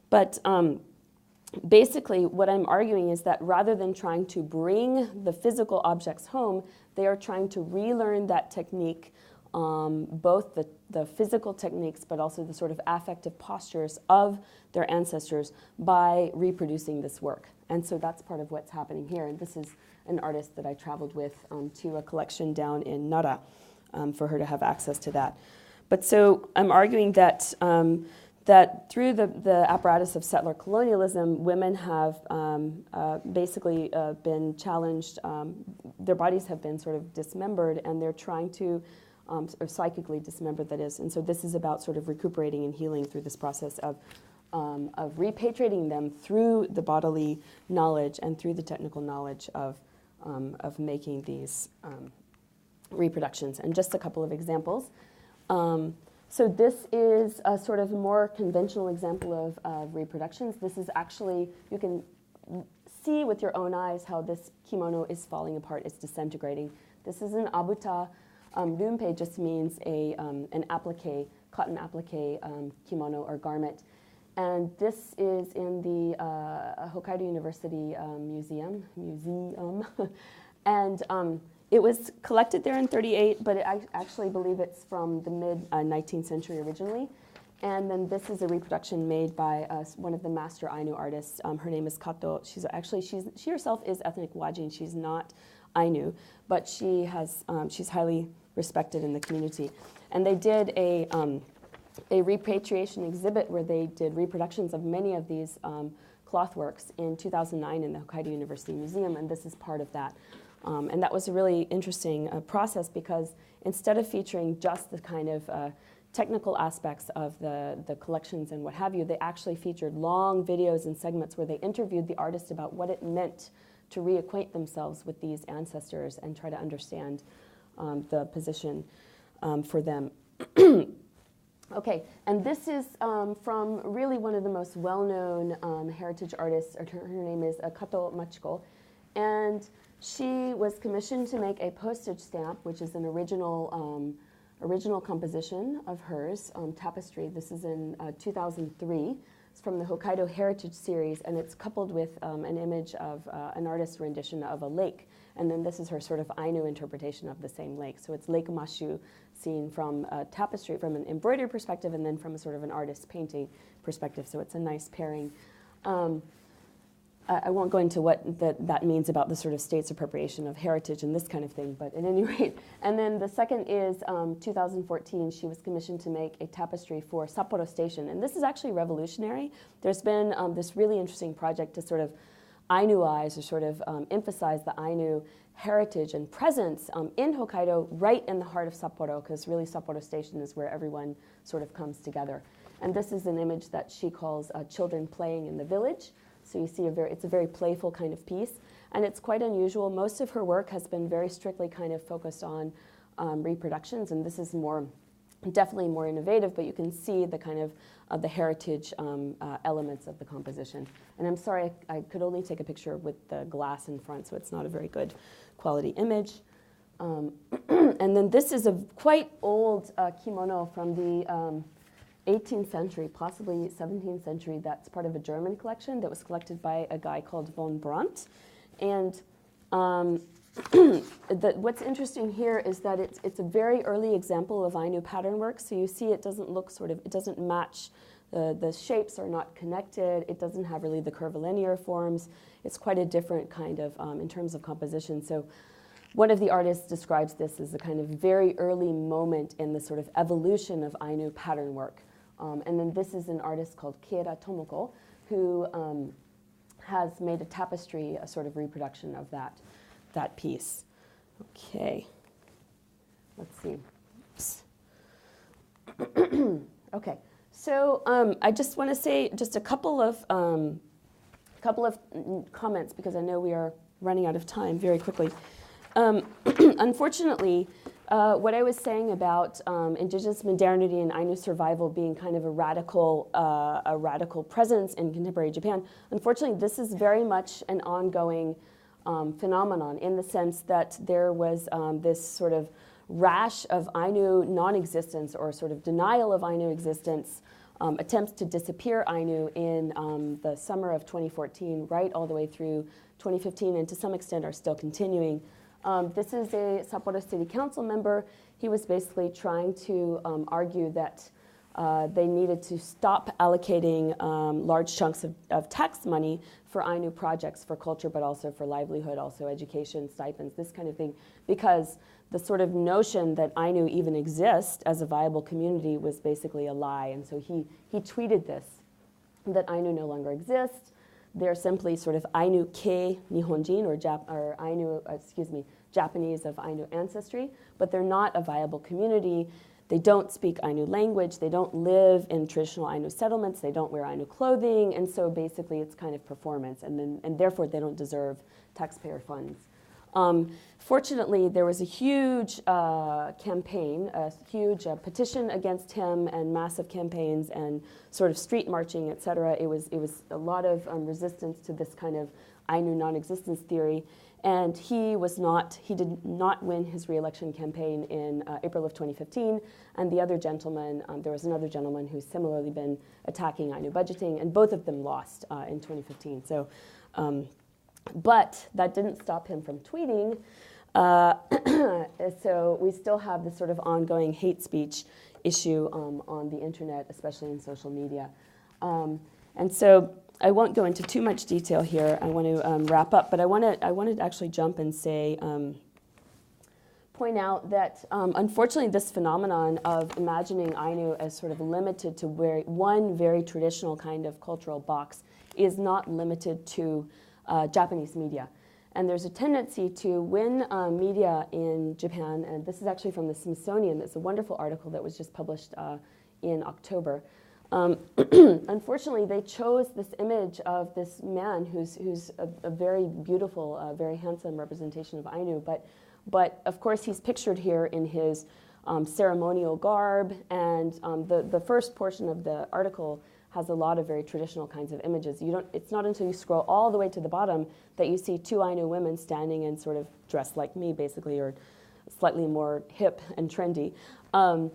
B: But basically, what I'm arguing is that rather than trying to bring the physical objects home, they are trying to relearn that technique, both the physical techniques, but also the sort of affective postures of their ancestors by reproducing this work. And so that's part of what's happening here. And this is an artist that I traveled with to a collection down in Nara for her to have access to that. But so I'm arguing that that through the apparatus of settler colonialism, women have basically been challenged, their bodies have been sort of dismembered, and they're trying to, or psychically dismembered, that is. And so this is about sort of recuperating and healing through this process of repatriating them through the bodily knowledge and through the technical knowledge of making these reproductions. And just a couple of examples. So this is a sort of more conventional example of reproductions. This is actually, you can see with your own eyes how this kimono is falling apart, it's disintegrating. This is an abuta. Rumpe just means an applique, cotton applique kimono or garment. And this is in the Hokkaido University museum. And it was collected there in 1938, but I actually believe it's from the mid-19th century originally. And then this is a reproduction made by one of the master Ainu artists. Her name is Kato. She herself is ethnic Wajin. She's not Ainu, but she's highly respected in the community. And they did a repatriation exhibit where they did reproductions of many of these clothworks in 2009 in the Hokkaido University Museum, and this is part of that. And that was a really interesting process because instead of featuring just the kind of technical aspects of the collections and what have you, they actually featured long videos and segments where they interviewed the artist about what it meant to reacquaint themselves with these ancestors and try to understand the position for them. Okay, and this is from really one of the most well-known heritage artists. Her name is Kato Machiko, and she was commissioned to make a postage stamp, which is an original composition of hers, tapestry. This is in 2003. It's from the Hokkaido Heritage Series, and it's coupled with an image of an artist's rendition of a lake. And then this is her sort of Ainu interpretation of the same lake. So it's Lake Mashu seen from a tapestry, from an embroidered perspective, and then from a sort of an artist's painting perspective. So it's a nice pairing. I won't go into what that means about the sort of state's appropriation of heritage and this kind of thing, but at any rate. And then the second is 2014, she was commissioned to make a tapestry for Sapporo Station. And this is actually revolutionary. There's been this really interesting project to sort of Ainuize or sort of emphasize the Ainu heritage and presence in Hokkaido, right in the heart of Sapporo, because really Sapporo Station is where everyone sort of comes together. And this is an image that she calls children playing in the village. So you see it's a very playful kind of piece, and it's quite unusual. Most of her work has been very strictly kind of focused on reproductions, and this is definitely more innovative, but you can see the kind of the heritage elements of the composition. And I'm sorry, I could only take a picture with the glass in front, so it's not a very good quality image. And then this is a quite old kimono from the 18th century, possibly 17th century. That's part of a German collection that was collected by a guy called von Brandt. And what's interesting here is that it's a very early example of Ainu pattern work. So you see it doesn't look it doesn't match, the shapes are not connected, it doesn't have really the curvilinear forms. It's quite a different kind of, in terms of composition. So one of the artists describes this as a kind of very early moment in the sort of evolution of Ainu pattern work. And then this is an artist called Keira Tomoko, who has made a tapestry, a sort of reproduction of that piece. Okay, let's see. Okay, so I just want to say just a couple of comments, because I know we are running out of time very quickly. Unfortunately, what I was saying about Indigenous modernity and Ainu survival being kind of a radical presence in contemporary Japan, unfortunately, this is very much an ongoing phenomenon, in the sense that there was this sort of rash of Ainu non-existence, or sort of denial of Ainu existence, attempts to disappear Ainu in the summer of 2014, right all the way through 2015, and to some extent are still continuing. This is a Sapporo City Council member. He was basically trying to argue that they needed to stop allocating large chunks of tax money for Ainu projects for culture, but also for livelihood, also education, stipends, this kind of thing, because the sort of notion that Ainu even exist as a viable community was basically a lie. And so he tweeted this, that Ainu no longer exist. They're simply sort of Ainu ke Nihonjin, or Ainu, Japanese of Ainu ancestry, but they're not a viable community. They don't speak Ainu language. They don't live in traditional Ainu settlements. They don't wear Ainu clothing. And so basically it's kind of performance. And therefore they don't deserve taxpayer funds. Fortunately, there was a huge campaign, a huge petition against him, and massive campaigns and sort of street marching, et cetera. It was a lot of resistance to this kind of Ainu non-existence theory. And he did not win his re-election campaign in April of 2015. And the other gentleman, there was another gentleman who's similarly been attacking Ainu budgeting, and both of them lost in 2015. So, but that didn't stop him from tweeting. So we still have this sort of ongoing hate speech issue on the internet, especially in social media. And so I won't go into too much detail here. I want to wrap up, but I want to actually jump and say, point out that unfortunately this phenomenon of imagining Ainu as sort of limited to one very traditional kind of cultural box is not limited to Japanese media. And there's a tendency to, when media in Japan, and this is actually from the Smithsonian, it's a wonderful article that was just published in October. Unfortunately, they chose this image of this man who's a very beautiful, very handsome representation of Ainu, but of course he's pictured here in his ceremonial garb, and the first portion of the article has a lot of very traditional kinds of images. It's not until you scroll all the way to the bottom that you see two Ainu women standing and sort of dressed like me, basically, or slightly more hip and trendy. And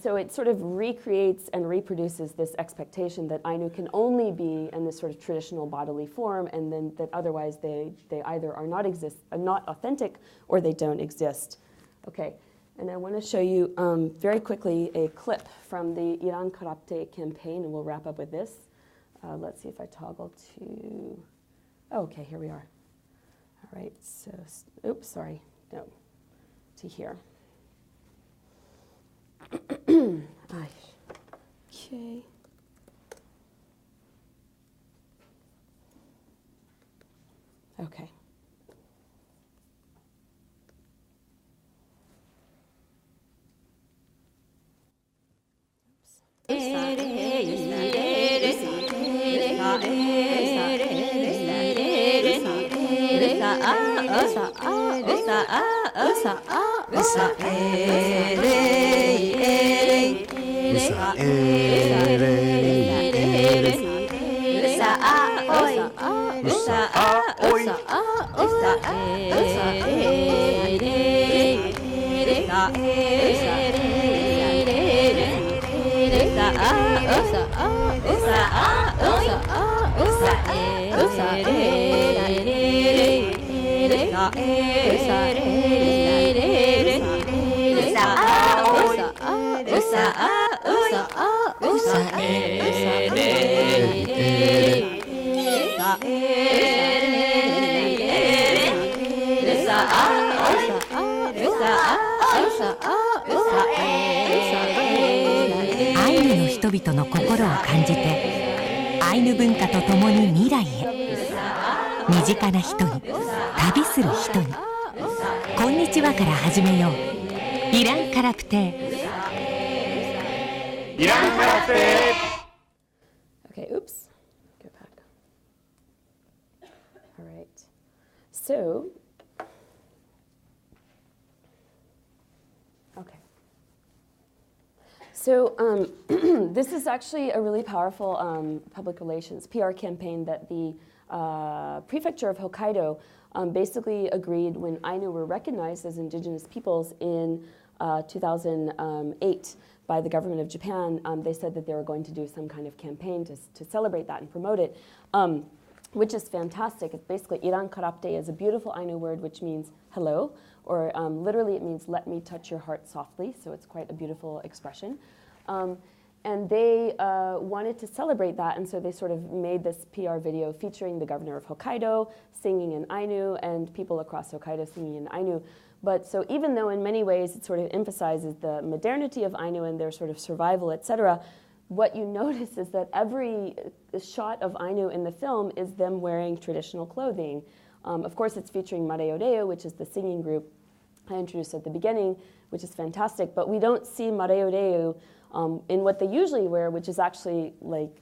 B: so it sort of recreates and reproduces this expectation that Ainu can only be in this sort of traditional bodily form, and then that otherwise they either are not authentic, or they don't exist. Okay. And I want to show you very quickly a clip from the Elan Cut campaign, and we'll wrap up with this. Let's see if I toggle to, okay, here we are. All right, so, oops, sorry, no, to here. Okay. Okay.アイヌの人々の心を感じて、アイヌ文化とともに未来へ。身近な人に、旅する人に、こんにちはから始めよう。イランカラプテ。イランカラプテ。Okay, oops. Go back. All right. So, okay. So this is actually a really powerful public relations PR campaign that the prefecture of Hokkaido basically agreed when Ainu were recognized as indigenous peoples in 2008 by the government of Japan. They said that they were going to do some kind of campaign to celebrate that and promote it, which is fantastic. It's basically Elan Cut is a beautiful Ainu word which means hello, or literally it means let me touch your heart softly, so it's quite a beautiful expression. And they wanted to celebrate that, and so they sort of made this PR video featuring the governor of Hokkaido singing in Ainu and people across Hokkaido singing in Ainu. But so even though in many ways it sort of emphasizes the modernity of Ainu and their sort of survival, etc., what you notice is that every shot of Ainu in the film is them wearing traditional clothing. Of course, it's featuring Mareoreu, which is the singing group I introduced at the beginning, which is fantastic, but we don't see Mareoreu in what they usually wear, which is actually like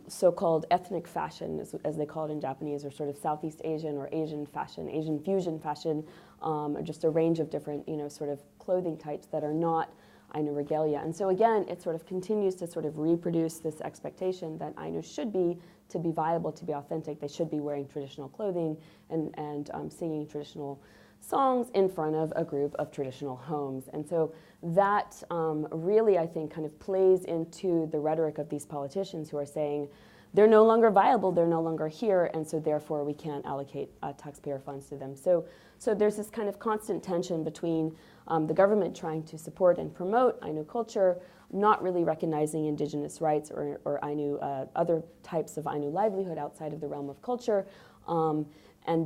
B: so-called ethnic fashion, as they call it in Japanese, or sort of Southeast Asian or Asian fashion, Asian fusion fashion, or just a range of different, sort of clothing types that are not Ainu regalia. And so again, it sort of continues to sort of reproduce this expectation that Ainu should be, to be viable, to be authentic, they should be wearing traditional clothing and singing traditional songs in front of a group of traditional homes. And so that really, I think, kind of plays into the rhetoric of these politicians who are saying they're no longer viable, they're no longer here, and so therefore we can't allocate taxpayer funds to them. So there's this kind of constant tension between the government trying to support and promote Ainu culture, not really recognizing indigenous rights or Ainu, other types of Ainu livelihood outside of the realm of culture, and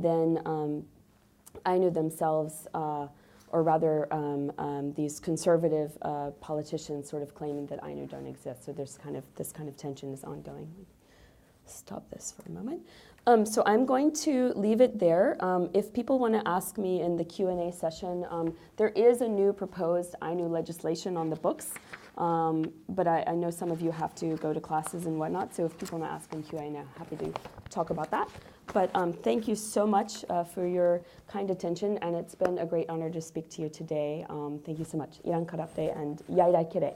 B: then Ainu themselves, or rather these conservative politicians sort of claiming that Ainu don't exist. So there's this kind of tension is ongoing. Stop this for a moment. So I'm going to leave it there. If people want to ask me in the Q&A session, there is a new proposed Ainu legislation on the books, but I know some of you have to go to classes and whatnot, so if people want to ask in Q&A, I'm happy to talk about that. But thank you so much for your kind attention, and it's been a great honor to speak to you today. Thank you so much. Elan Cut and Yairai Kire.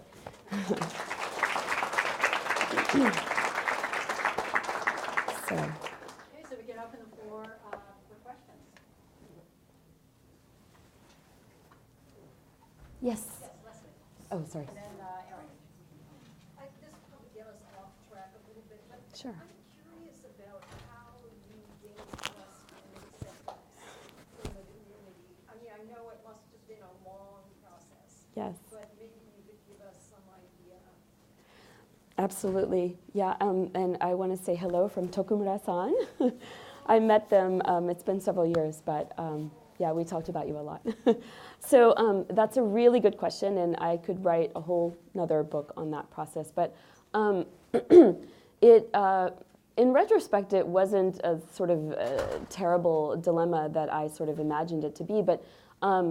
A: Okay, so we can open the floor for questions.
B: Yes.
A: Yes, Leslie.
B: Oh, sorry.
A: And then Eric.
C: This will probably get us off track a little bit, but
B: Sure.
C: I'm curious about how you gain trust and acceptance from the community. I mean, I know it must have been a long process,
B: Yes.
C: but maybe you could give us some idea.
B: Absolutely. Yeah, and I want to say hello from Tokumura-san. I met them, it's been several years, but yeah, we talked about you a lot. So that's a really good question, and I could write a whole another book on that process. But in retrospect, it wasn't a sort of terrible dilemma that I sort of imagined it to be. But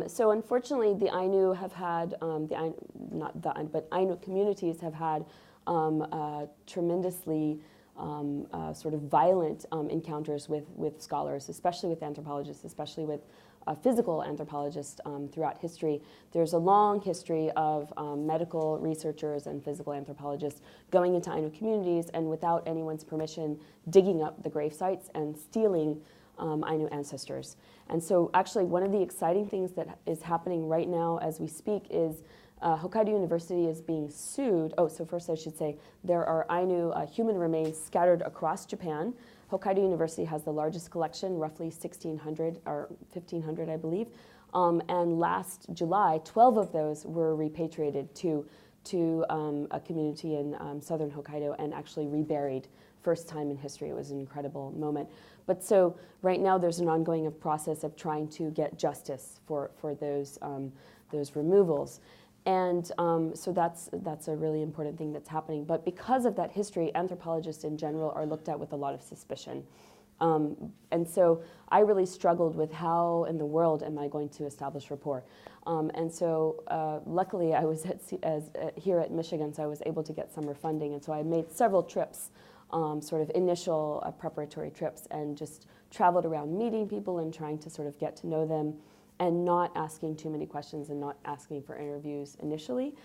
B: so unfortunately, the Ainu have had, Ainu communities have had tremendously sort of violent encounters with scholars, especially with anthropologists, especially with physical anthropologists throughout history. There's a long history of medical researchers and physical anthropologists going into Ainu communities and without anyone's permission digging up the grave sites and stealing Ainu ancestors. And so actually one of the exciting things that is happening right now as we speak is Hokkaido University is being sued. Oh, so first I should say there are Ainu human remains scattered across Japan. Hokkaido University has the largest collection, roughly 1,600 or 1,500, I believe. And last July, 12 of those were repatriated to a community in southern Hokkaido and actually reburied. First time in history. It was an incredible moment. But so right now there's an ongoing process of trying to get justice for those removals. And so that's a really important thing that's happening. But because of that history, anthropologists in general are looked at with a lot of suspicion. And so I really struggled with how in the world am I going to establish rapport. And so luckily I was here at Michigan, so I was able to get summer funding. And so I made several trips, sort of initial preparatory trips, and just traveled around meeting people and trying to sort of get to know them, and not asking too many questions and not asking for interviews initially.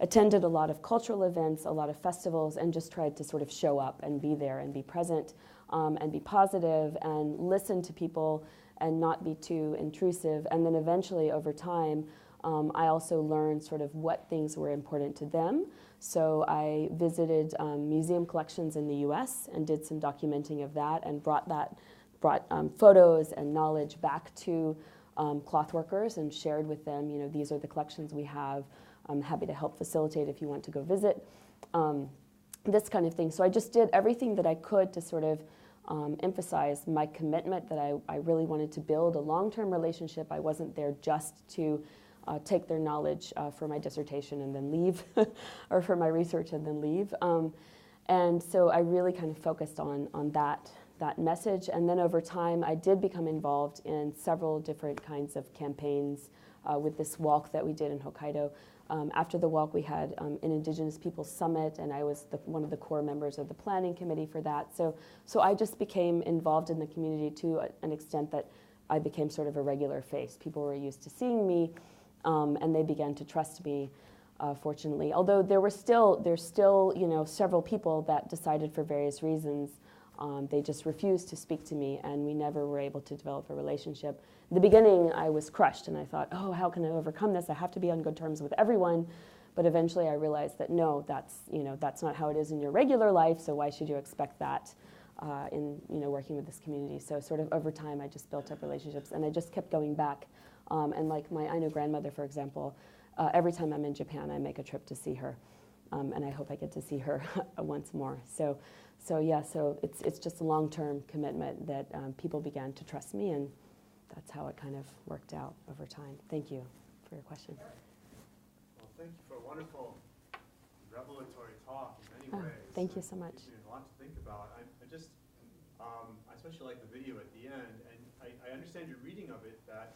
B: Attended a lot of cultural events, a lot of festivals, and just tried to sort of show up and be there and be present and be positive and listen to people and not be too intrusive. And then eventually over time, I also learned sort of what things were important to them. So I visited museum collections in the US and did some documenting of that and brought photos and knowledge back to cloth workers and shared with them, these are the collections we have. I'm happy to help facilitate if you want to go visit, this kind of thing. So I just did everything that I could to sort of emphasize my commitment that I really wanted to build a long-term relationship. I wasn't there just to take their knowledge for my dissertation and then leave, or for my research and then leave. And so I really kind of focused on that message. And then over time, I did become involved in several different kinds of campaigns with this walk that we did in Hokkaido. After the walk, we had an Indigenous Peoples Summit, and I was one of the core members of the planning committee for that. So I just became involved in the community to an extent that I became sort of a regular face. People were used to seeing me, and they began to trust me, fortunately. Although there's still, you know, several people that decided for various reasons they just refused to speak to me, and we never were able to develop a relationship. In the beginning, I was crushed, and I thought, oh, how can I overcome this? I have to be on good terms with everyone. But eventually I realized that no, that's not how it is in your regular life, so why should you expect that in working with this community? So sort of over time, I just built up relationships, and I just kept going back. And like my Ainu grandmother, for example, every time I'm in Japan, I make a trip to see her. And I hope I get to see her once more. So it's just a long-term commitment that people began to trust me, and that's how it kind of worked out over time. Thank you for your question.
D: Well, thank you for a wonderful revelatory talk in many ways.
B: Thank you so much.
D: Gives me a lot to think about. I especially like the video at the end, and I understand your reading of it, that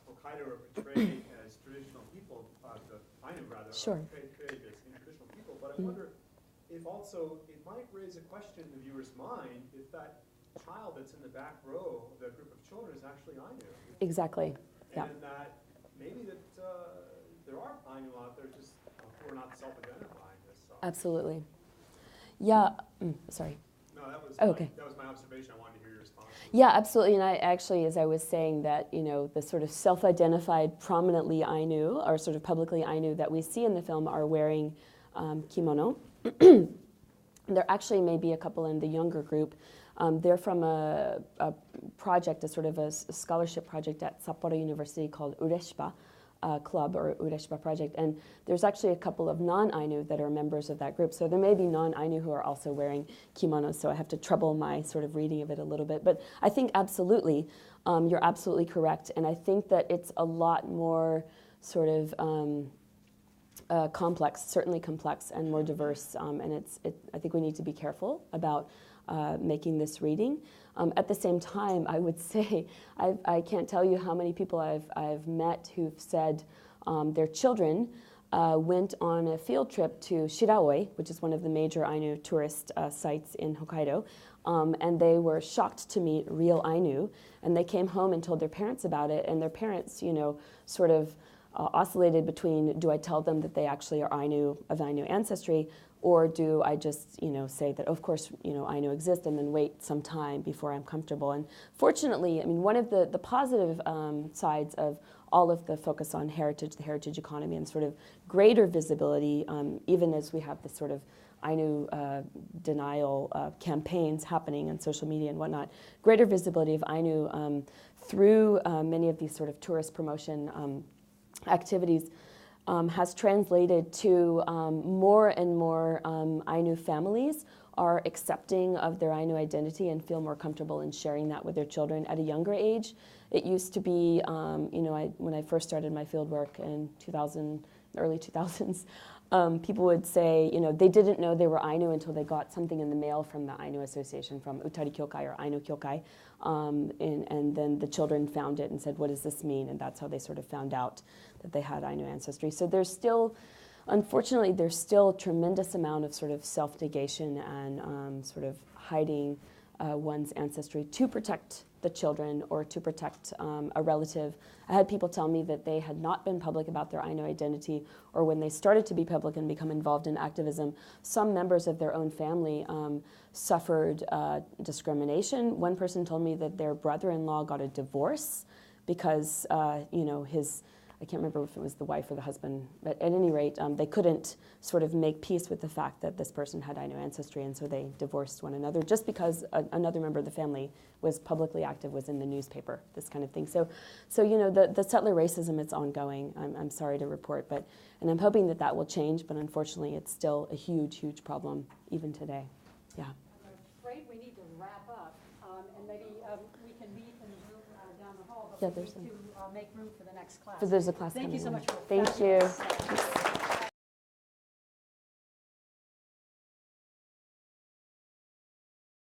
D: Hokkaido are portrayed as traditional people, the Ainu rather,
B: sure.
D: portrayed as traditional people, but I wonder if also it might raise a question in the viewer's mind if that child that's in the back row, the group of children, is actually Ainu.
B: Exactly. Yeah.
D: And that maybe that there are Ainu out there just who are not self-identifying this. So.
B: Absolutely. Yeah. Sorry.
D: No, that was
B: okay.
D: That was my observation. I wanted to hear your response.
B: Yeah, absolutely. And I actually, as I was saying, that the sort of self-identified prominently Ainu, or sort of publicly Ainu that we see in the film are wearing kimono. There actually may be a couple in the younger group. They're from a project, a sort of a scholarship project at Sapporo University called Ureshiba Club, or Ureshiba Project. And there's actually a couple of non-Ainu that are members of that group. So there may be non-Ainu who are also wearing kimonos, so I have to trouble my sort of reading of it a little bit. But I think absolutely, you're absolutely correct. And I think that it's a lot more sort of complex, certainly complex and more diverse. And I think we need to be careful about making this reading. At the same time, I would say I can't tell you how many people I've met who've said their children went on a field trip to Shiraoi, which is one of the major Ainu tourist sites in Hokkaido, and they were shocked to meet real Ainu, and they came home and told their parents about it, and their parents, sort of oscillated between, do I tell them that they actually are Ainu, of Ainu ancestry, or do I just, say that, of course, Ainu exist, and then wait some time before I'm comfortable? And fortunately, I mean, one of the positive sides of all of the focus on heritage, the heritage economy, and sort of greater visibility, even as we have this sort of Ainu denial campaigns happening on social media and whatnot, greater visibility of Ainu through many of these sort of tourist promotion activities has translated to more and more Ainu families are accepting of their Ainu identity and feel more comfortable in sharing that with their children at a younger age. It used to be, when I first started my field work in early 2000s, people would say, they didn't know they were Ainu until they got something in the mail from the Ainu Association, from Utari Kyokai or Ainu Kyokai, and then the children found it and said, what does this mean? And that's how they sort of found out that they had Ainu ancestry. So unfortunately, there's still a tremendous amount of sort of self-negation and sort of hiding one's ancestry to protect the children or to protect a relative. I had people tell me that they had not been public about their Ainu identity, or when they started to be public and become involved in activism, some members of their own family suffered discrimination. One person told me that their brother-in-law got a divorce because his I can't remember if it was the wife or the husband, but at any rate, they couldn't sort of make peace with the fact that this person had Ainu ancestry, and so they divorced one another just because another member of the family was publicly active, was in the newspaper, this kind of thing. So you know, the settler racism is ongoing, I'm sorry to report, and I'm hoping that that will change, but unfortunately it's still a huge, huge problem even today. Yeah.
A: I'm afraid we need to wrap up, and maybe we can meet in the room down the hall, but
B: Yeah,
A: we
B: there's
A: need to make room for the next class.
B: There's a class
A: Thank
B: coming
A: you so
B: in.
A: much for
B: Thank you.
A: fabulous